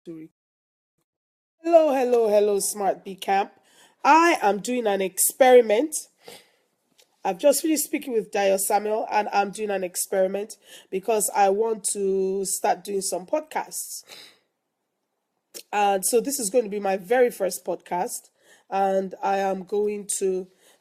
to Hello, hello, hello, Smart B Camp. I am doing an experiment. I've just finished speaking with Dio Samuel, and I'm doing an experiment because I want to start doing some podcasts. And so this is going to be my very first podcast, and I'm doing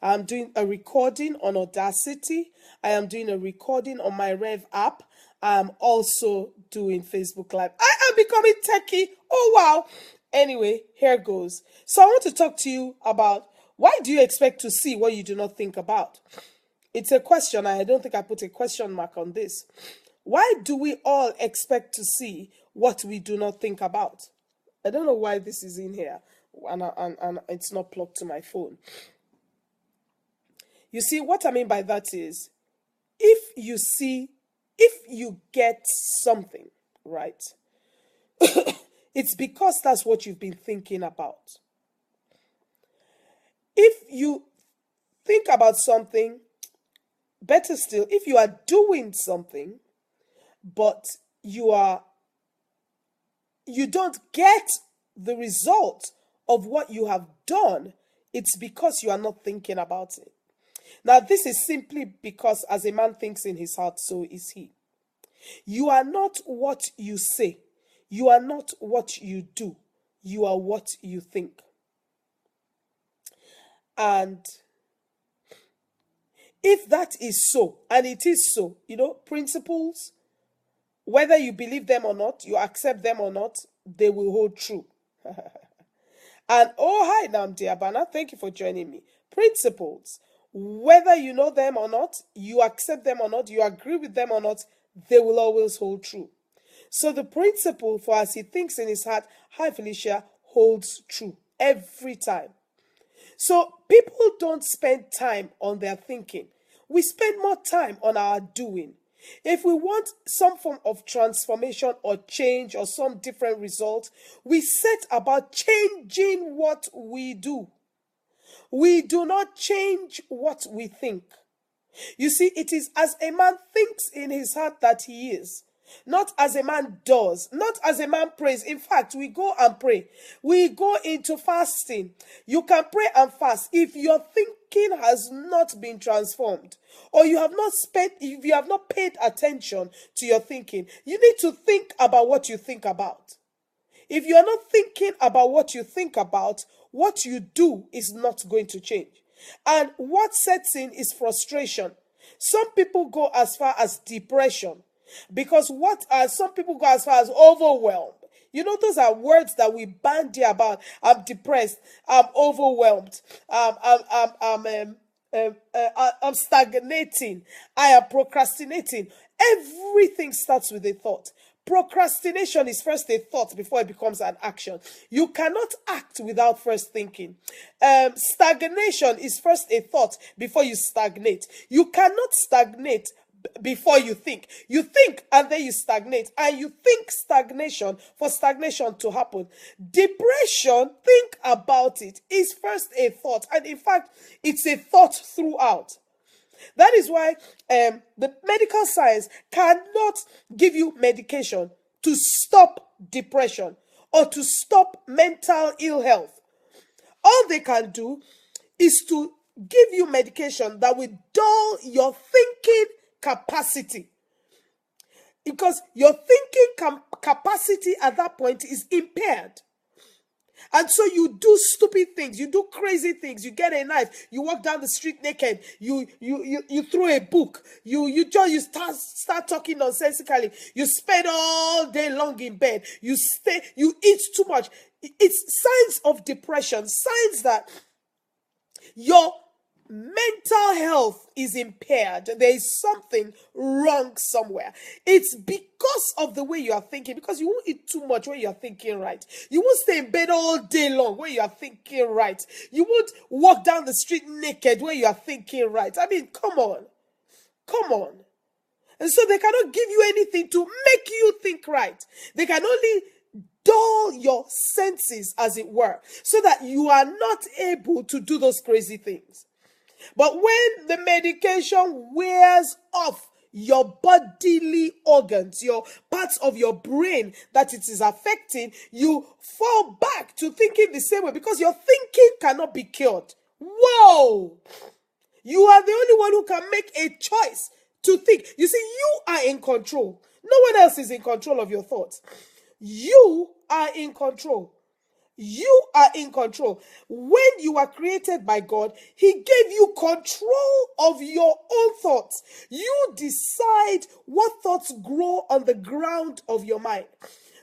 a recording on Audacity. I am doing a recording on my Rev app. I'm also doing Facebook Live. I am becoming techie. Oh wow. Anyway, here goes. So I want to talk to you about why do you expect to see what you do not think about? It's a question. I don't think I put a question mark on this. Why do we all expect to see what we do not think about? I don't know why this is in here and it's not plugged to my phone. You see, what I mean by that is if you get something, right, it's because that's what you've been thinking about. If you think about something, better still, if you are doing something, but you don't get the result of what you have done, it's because you are not thinking about it. Now, this is simply because as a man thinks in his heart, so is he. You are not what you say. You are not what you do. You are what you think. And if that is so, and it is so, principles, whether you believe them or not, you accept them or not, they will hold true. And oh, hi, Namdi Abana. Thank you for joining me. Principles, whether you know them or not, you accept them or not, you agree with them or not, they will always hold true. So the principle for as he thinks in his heart, hi Felicia, holds true every time. So people don't spend time on their thinking. We spend more time on our doing. If we want some form of transformation or change or some different result, we set about changing what we do. We do not change what we think. You see, it is as a man thinks in his heart that he is. Not as a man does, not as a man prays. In fact, we go and pray. We go into fasting. You can pray and fast if your thinking has not been transformed, or if you have not paid attention to your thinking. You need to think about what you think about. If you are not thinking about what you think about, what you do is not going to change. And what sets in is frustration. Some people go as far as depression. Because some people go as far as overwhelmed. Those are words that we bandy about. I'm depressed. I'm overwhelmed. I'm stagnating. I am procrastinating. Everything starts with a thought. Procrastination is first a thought before it becomes an action. You cannot act without first thinking. Stagnation is first a thought before you stagnate. You cannot stagnate before you think. You think and then you stagnate, and you think stagnation for stagnation to happen. Depression, think about it, is first a thought, and in fact it's a thought throughout. That is why the medical science cannot give you medication to stop depression or to stop mental ill health. All they can do is to give you medication that will dull your thinking capacity, because your thinking capacity at that point is impaired. And so you do stupid things, you do crazy things, you get a knife, you walk down the street naked, you throw a book, you start talking nonsensically, you spend all day long in bed, you eat too much. It's signs of depression, signs that your mental health is impaired. There is something wrong somewhere. It's because of the way you are thinking, because you won't eat too much when you are thinking right. You won't stay in bed all day long when you are thinking right. You won't walk down the street naked when you are thinking right. I mean, come on. And so they cannot give you anything to make you think right. They can only dull your senses, as it were, so that you are not able to do those crazy things. But when the medication wears off your bodily organs, your parts of your brain that it is affecting, you fall back to thinking the same way because your thinking cannot be cured. Whoa! You are the only one who can make a choice to think. You see, you are in control. No one else is in control of your thoughts. You are in control. You are in control. When you were created by God, He gave you control of your own thoughts. You decide what thoughts grow on the ground of your mind.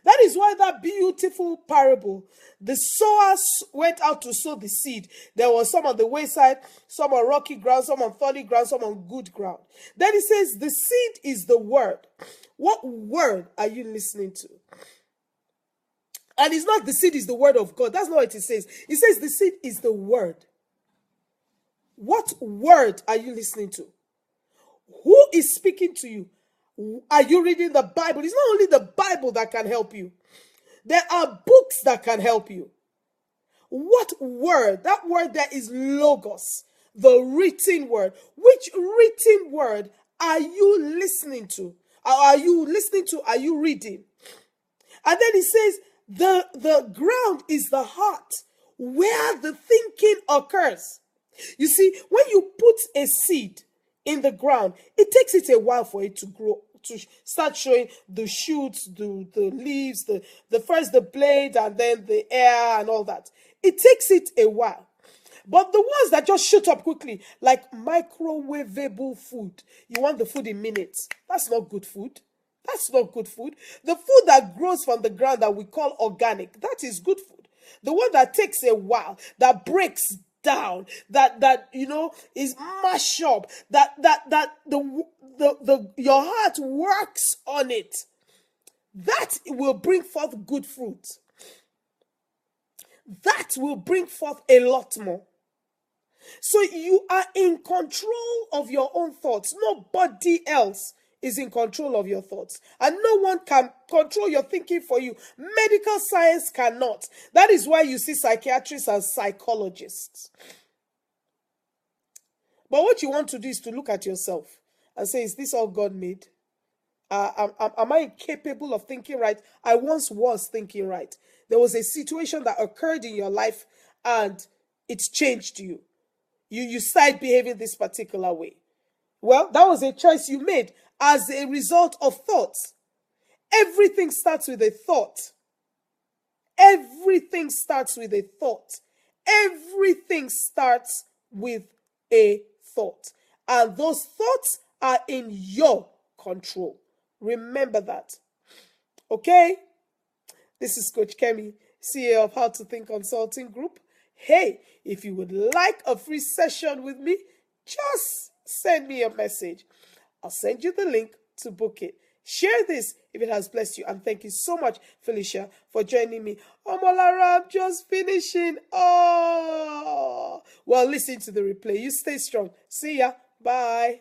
That is why that beautiful parable, the sower went out to sow the seed. There was some on the wayside, some on rocky ground, some on thorny ground, some on good ground. Then He says, the seed is the word. What word are you listening to? And it's not the seed is the word of God. That's not what it says. It says the seed is the word. What word are you listening to? Who is speaking to you? Are you reading the Bible? It's not only the Bible that can help you. There are books that can help you. What word? That word there is logos, the written word. Which written word are you listening to? Are you listening to? Are you reading? And then He says, the ground is the heart where the thinking occurs. You see, when you put a seed in the ground, it takes it a while for it to grow, to start showing the shoots, the leaves, the first the blade, and then the air and all that. It takes it a while. But the ones that just shoot up quickly, like microwavable food, you want the food in minutes. That's not good food. That's not good food. The food that grows from the ground that we call organic, that is good food. The one that takes a while, that breaks down, that is mashed up, that your heart works on it, that will bring forth good fruit. That will bring forth a lot more. So you are in control of your own thoughts. Nobody else is in control of your thoughts. And no one can control your thinking for you. Medical science cannot. That is why you see psychiatrists and psychologists. But what you want to do is to look at yourself and say, is this all God made? Am I incapable of thinking right? I once was thinking right. There was a situation that occurred in your life and it changed you. You started behaving this particular way. Well, that was a choice you made as a result of thoughts. Everything starts with a thought. Everything starts with a thought. Everything starts with a thought. And those thoughts are in your control. Remember that. Okay? This is Coach Kemi, CEO of How to Think Consulting Group. Hey, if you would like a free session with me, just send me a message. I'll send you the link to book it. Share this if it has blessed you. And thank you so much, Felicia, for joining me. Omolara, I'm just finishing. Oh, well, listen to the replay. You stay strong. See ya. Bye.